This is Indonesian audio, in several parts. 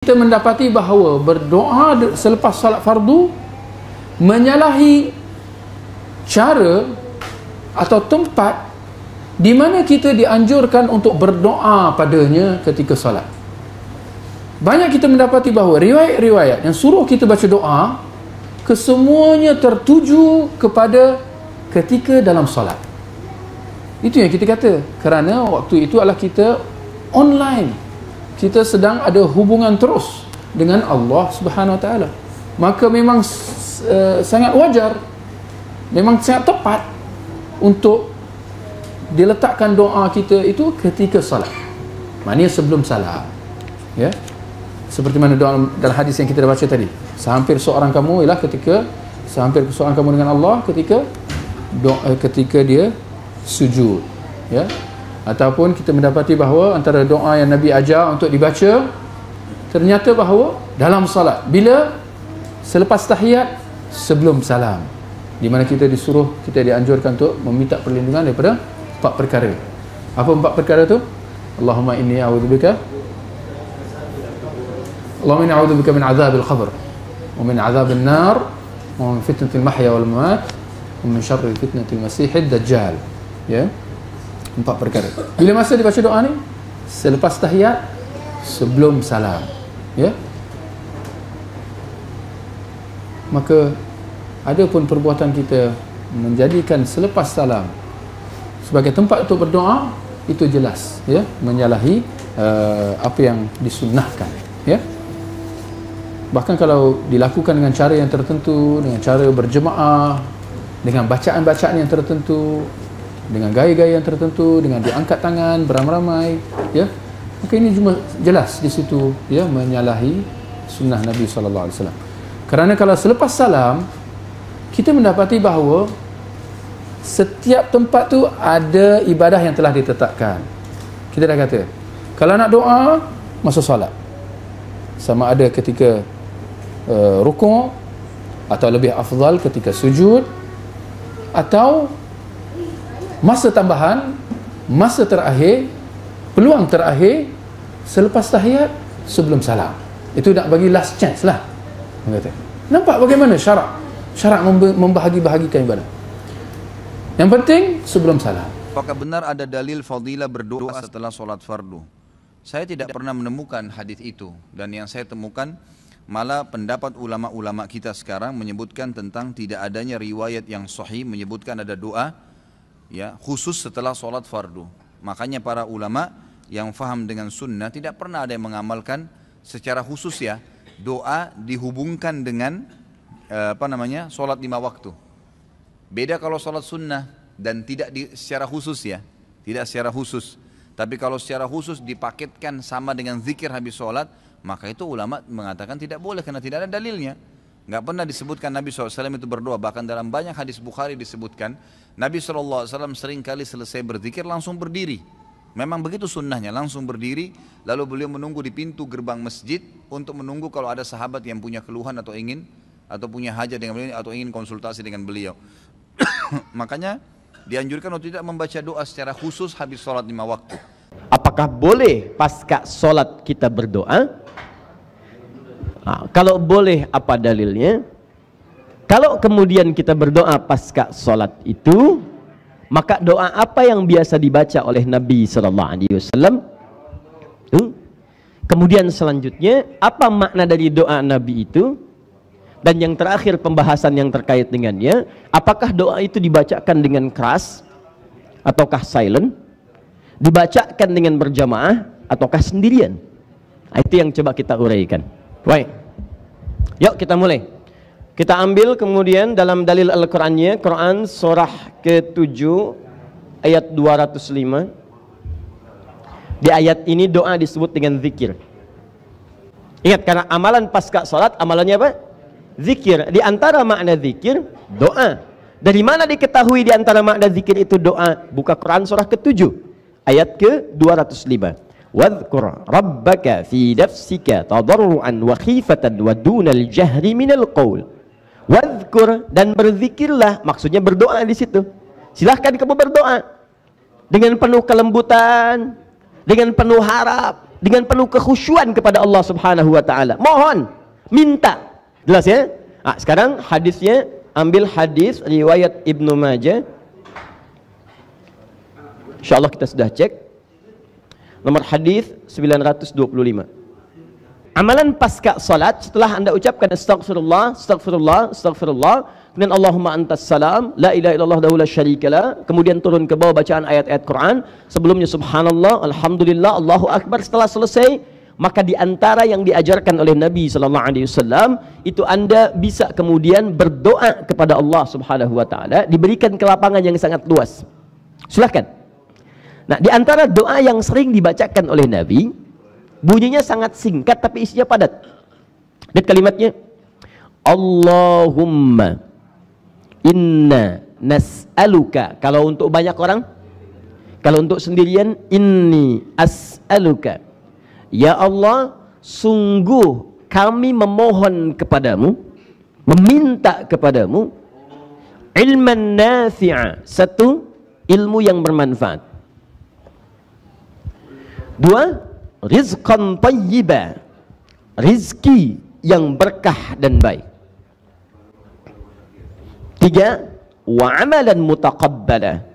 Kita mendapati bahawa berdoa selepas salat fardu menyalahi cara atau tempat di mana kita dianjurkan untuk berdoa padanya ketika salat. Banyak kita mendapati bahawa riwayat-riwayat yang suruh kita baca doa kesemuanya tertuju kepada ketika dalam salat. Itu yang kita kata, kerana waktu itu adalah kita online, kita sedang ada hubungan terus dengan Allah Subhanahu Wa Taala. Maka memang sangat wajar, memang sangat tepat untuk diletakkan doa kita itu ketika salat. Maknanya sebelum salat. Ya. Seperti mana doa dalam hadis yang kita dah baca tadi. Sehampir seorang kamu ialah sehampir seorang kamu dengan Allah ketika ketika dia sujud. Ya. Ataupun kita mendapati bahawa antara doa yang Nabi ajar untuk dibaca ternyata bahawa dalam salat, bila selepas tahiyat, sebelum salam, di mana kita dianjurkan untuk meminta perlindungan daripada 4 perkara. Apa 4 perkara tu? Allahumma inni a'udzubika min azabil qabr wa min azabil nar wa min fitnatil mahya wal mamat wa min syarri fitnatil masiihid dajjal. Ya. 4 perkara. Bila masa dibaca doa ni? Selepas tahiyat, sebelum salam. Ya. Maka ada pun perbuatan kita menjadikan selepas salam sebagai tempat untuk berdoa, itu jelas, ya, menyalahi apa yang disunnahkan. Ya. Bahkan kalau dilakukan dengan cara yang tertentu, dengan cara berjemaah, dengan bacaan-bacaan yang tertentu, dengan gaya-gaya yang tertentu, dengan diangkat tangan beramai-ramai, ya, maka ini cuma jelas di situ, ya, menyalahi sunnah Nabi SAW. Kerana kalau selepas salam kita mendapati bahawa setiap tempat tu ada ibadah yang telah ditetapkan. Kita dah kata, kalau nak doa masa solat, sama ada ketika rukuk, atau lebih afdal ketika sujud, atau masa tambahan, masa terakhir, peluang terakhir selepas tahiyat, sebelum salam. Itu nak bagi last chance lah. Nampak bagaimana syarak membahagi-bahagikan ibadah. Yang penting sebelum salam. Apakah benar ada dalil fadilah berdoa setelah solat fardu? Saya tidak pernah menemukan hadis itu, dan yang saya temukan malah pendapat ulama-ulama kita sekarang menyebutkan tentang tidak adanya riwayat yang sahih menyebutkan ada doa, ya, khusus setelah solat fardu. Makanya para ulama yang faham dengan sunnah tidak pernah ada yang mengamalkan secara khusus, ya, doa dihubungkan dengan solat 5 waktu. Beda kalau solat sunnah dan tidak secara khusus, ya, tidak secara khusus. Tapi kalau secara khusus dipaketkan sama dengan zikir habis solat, maka itu ulama mengatakan tidak boleh karena tidak ada dalilnya. Nggak pernah disebutkan Nabi SAW itu berdoa. Bahkan dalam banyak hadis Bukhari disebutkan Nabi SAW sering kali selesai berzikir langsung berdiri. Memang begitu sunnahnya, langsung berdiri. Lalu beliau menunggu di pintu gerbang masjid untuk menunggu kalau ada sahabat yang punya keluhan atau punya hajat dengan beliau atau ingin konsultasi dengan beliau. Makanya dianjurkan untuk tidak membaca doa secara khusus habis sholat 5 waktu. Apakah boleh pasca sholat kita berdoa? Kalau boleh, apa dalilnya? Kalau kemudian kita berdoa pasca sholat itu, maka doa apa yang biasa dibaca oleh Nabi SAW? Kemudian selanjutnya, apa makna dari doa Nabi itu? Dan yang terakhir pembahasan yang terkait dengannya, apakah doa itu dibacakan dengan keras ataukah silent? Dibacakan dengan berjamaah ataukah sendirian? Itu yang coba kita uraikan. Baik, yuk kita mulai. Kita ambil kemudian dalam dalil Al-Qur'annya, Quran surah ke-7 ayat 205. Di ayat ini doa disebut dengan zikir. Ingat, karena amalan pasca salat amalannya apa? Zikir. Di antara makna zikir, doa. Dari mana diketahui di antara makna zikir itu doa? Buka Quran surah ke-7 ayat ke-205. Wadhkur rabbaka fi nafsika tadarruan wa khifatan wa dunal jahri minal qaul. Wadhkur, dan berzikirlah, maksudnya berdoa di situ. Silahkan kamu berdoa dengan penuh kelembutan, dengan penuh harap, dengan penuh kekhusyuan kepada Allah Subhanahu wa taala. Mohon, minta. Jelas ya? Nah, sekarang hadisnya, ambil hadis riwayat Ibnu Majah. Insyaallah kita sudah cek. Nomor hadis 925. Amalan pasca salat setelah Anda ucapkan astagfirullah, astagfirullah, astagfirullah, kemudian Allahumma antas salam, la ilaha illallah wahdahu la syarikalah, kemudian turun ke bawah bacaan ayat-ayat Quran, sebelumnya subhanallah, alhamdulillah, Allahu akbar. Setelah selesai, maka di antara yang diajarkan oleh Nabi sallallahu alaihi wasallam itu Anda bisa kemudian berdoa kepada Allah Subhanahu wa taala, diberikan kelapangan yang sangat luas. Silakan. Nah, di antara doa yang sering dibacakan oleh Nabi, bunyinya sangat singkat tapi isinya padat. Lihat kalimatnya. Allahumma inna nas'aluka. Kalau untuk banyak orang, kalau untuk sendirian, inni as'aluka. Ya Allah, sungguh kami memohon kepadamu, meminta kepadamu, ilman nafi'a, satu, ilmu yang bermanfaat. Dua, rizqan tayyiba, rizki yang berkah dan baik. Tiga, wa amalan mutaqabbala,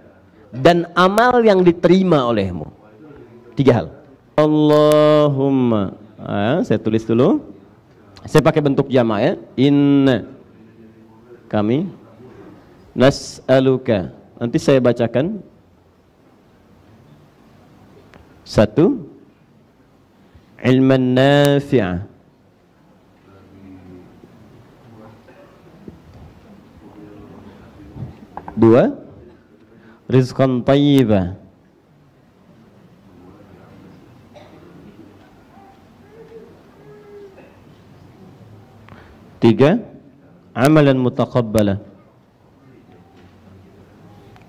dan amal yang diterima olehmu. Tiga hal. Allahumma, saya tulis dulu, saya pakai bentuk jamak ya. Inna, kami, nas'aluka, nanti saya bacakan. Satu, ilman nafi'ah. Dua, rizqan tayyibah. Tiga, amalan mutaqabbalah.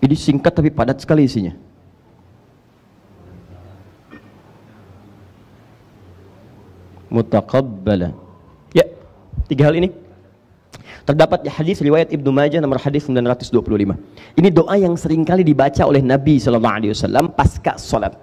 Ini singkat tapi padat sekali isinya. Mutaqabbalah. Ya, tiga hal ini terdapat di hadis riwayat Ibnu Majah nomor hadis 925. Ini doa yang sering kali dibaca oleh Nabi sallallahu alaihi wasallam pasca salat.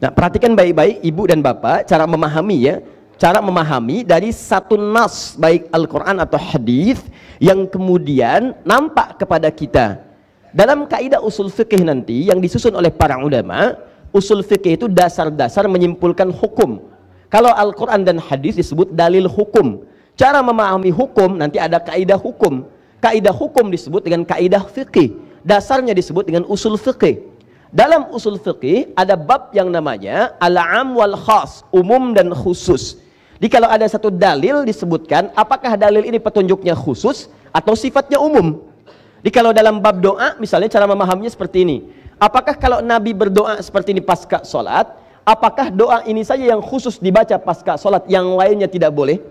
Nah, perhatikan baik-baik ibu dan bapak cara memahami ya, cara memahami dari satu nas baik Al-Qur'an atau hadis yang kemudian nampak kepada kita. Dalam kaidah usul fikih nanti yang disusun oleh para ulama, usul fikih itu dasar-dasar menyimpulkan hukum. Kalau Al-Quran dan hadis disebut dalil hukum. Cara memahami hukum nanti ada kaidah hukum. Kaidah hukum disebut dengan kaidah fikih. Dasarnya disebut dengan usul fikih. Dalam usul fikih ada bab yang namanya al-am wal khas, umum dan khusus. Jadi kalau ada satu dalil disebutkan, apakah dalil ini petunjuknya khusus atau sifatnya umum? Jadi kalau dalam bab doa, misalnya cara memahaminya seperti ini. Apakah kalau Nabi berdoa seperti ini pasca sholat, apakah doa ini saja yang khusus dibaca pasca sholat, yang lainnya tidak boleh?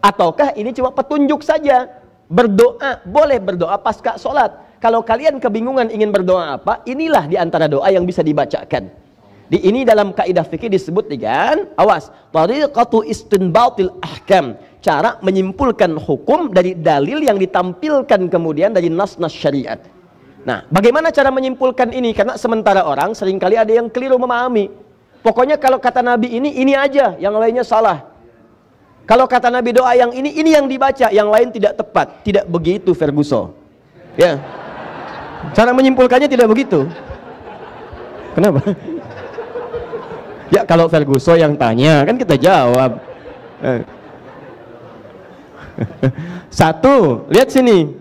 Ataukah ini cuma petunjuk saja? Berdoa, boleh berdoa pasca sholat. Kalau kalian kebingungan ingin berdoa apa, inilah di antara doa yang bisa dibacakan. Di ini dalam kaidah fikih disebut dengan, awas, tariqatu istinbatil ahkam, cara menyimpulkan hukum dari dalil yang ditampilkan kemudian dari nas-nas syariat. Nah, bagaimana cara menyimpulkan ini? Karena sementara orang seringkali ada yang keliru memahami. Pokoknya kalau kata Nabi ini aja, yang lainnya salah. Kalau kata Nabi doa yang ini yang dibaca, yang lain tidak tepat. Tidak begitu Ferguson. Ya. Cara menyimpulkannya tidak begitu. Kenapa? Ya kalau Ferguson yang tanya, kan kita jawab. Satu, lihat sini.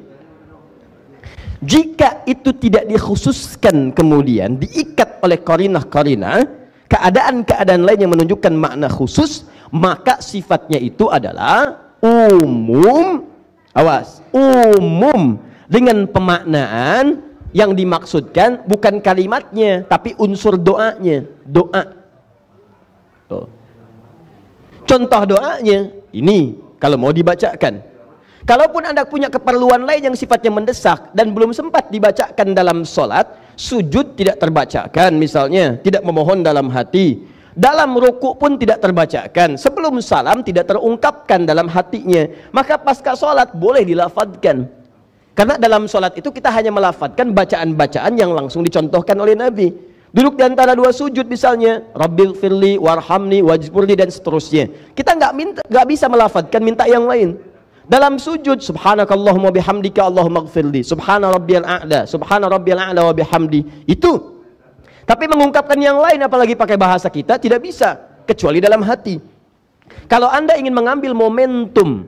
Jika itu tidak dikhususkan kemudian diikat oleh qarinah-qarinah, keadaan-keadaan lain yang menunjukkan makna khusus, maka sifatnya itu adalah umum. Awas, umum dengan pemaknaan yang dimaksudkan bukan kalimatnya tapi unsur doanya. Doa. Tuh. Contoh doanya ini kalau mau dibacakan. Kalaupun Anda punya keperluan lain yang sifatnya mendesak dan belum sempat dibacakan dalam sholat, sujud tidak terbacakan misalnya, tidak memohon dalam hati, dalam ruku pun tidak terbacakan, sebelum salam tidak terungkapkan dalam hatinya, maka pasca sholat boleh dilafadzkan. Karena dalam sholat itu kita hanya melafadzkan bacaan-bacaan yang langsung dicontohkan oleh Nabi. Duduk di antara dua sujud misalnya, Rabbil firli warhamni wajburli dan seterusnya. Kita nggak bisa melafadzkan minta yang lain. Dalam sujud, subhanakallahumma bihamdika Allahumma gfirli, subhana rabbiyal a'la wa bihamdi. Itu. Tapi mengungkapkan yang lain apalagi pakai bahasa kita tidak bisa kecuali dalam hati. Kalau Anda ingin mengambil momentum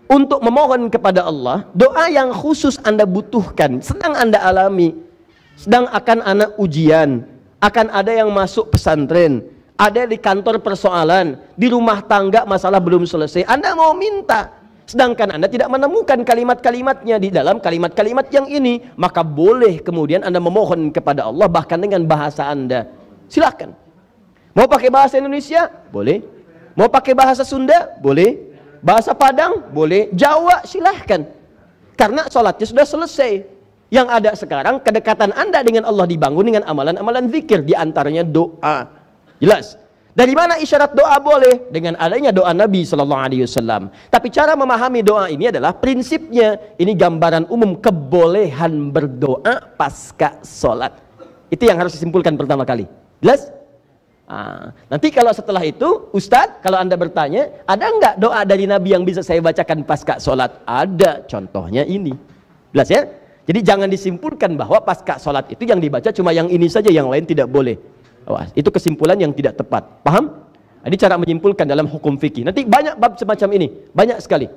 untuk memohon kepada Allah, doa yang khusus Anda butuhkan, sedang Anda alami, sedang akan anak ujian, akan ada yang masuk pesantren, ada di kantor persoalan, di rumah tangga masalah belum selesai, Anda mau minta, sedangkan Anda tidak menemukan kalimat-kalimatnya di dalam kalimat-kalimat yang ini, maka boleh kemudian Anda memohon kepada Allah bahkan dengan bahasa Anda. Silakan. Mau pakai bahasa Indonesia? Boleh. Mau pakai bahasa Sunda? Boleh. Bahasa Padang? Boleh. Jawa? Silahkan. Karena sholatnya sudah selesai. Yang ada sekarang kedekatan Anda dengan Allah dibangun dengan amalan-amalan zikir, di antaranya doa. Jelas. Dari mana isyarat doa boleh? Dengan adanya doa Nabi sallallahu alaihi wasallam. Tapi cara memahami doa ini adalah prinsipnya, ini gambaran umum kebolehan berdoa pasca sholat. Itu yang harus disimpulkan pertama kali. Jelas? Nanti kalau setelah itu, Ustadz, kalau Anda bertanya, ada enggak doa dari Nabi yang bisa saya bacakan pasca sholat? Ada, contohnya ini. Jelas ya? Jadi jangan disimpulkan bahwa pasca sholat itu yang dibaca cuma yang ini saja, yang lain tidak boleh. Itu kesimpulan yang tidak tepat. Paham? Ini cara menyimpulkan dalam hukum fikih. Nanti banyak bab semacam ini, banyak sekali.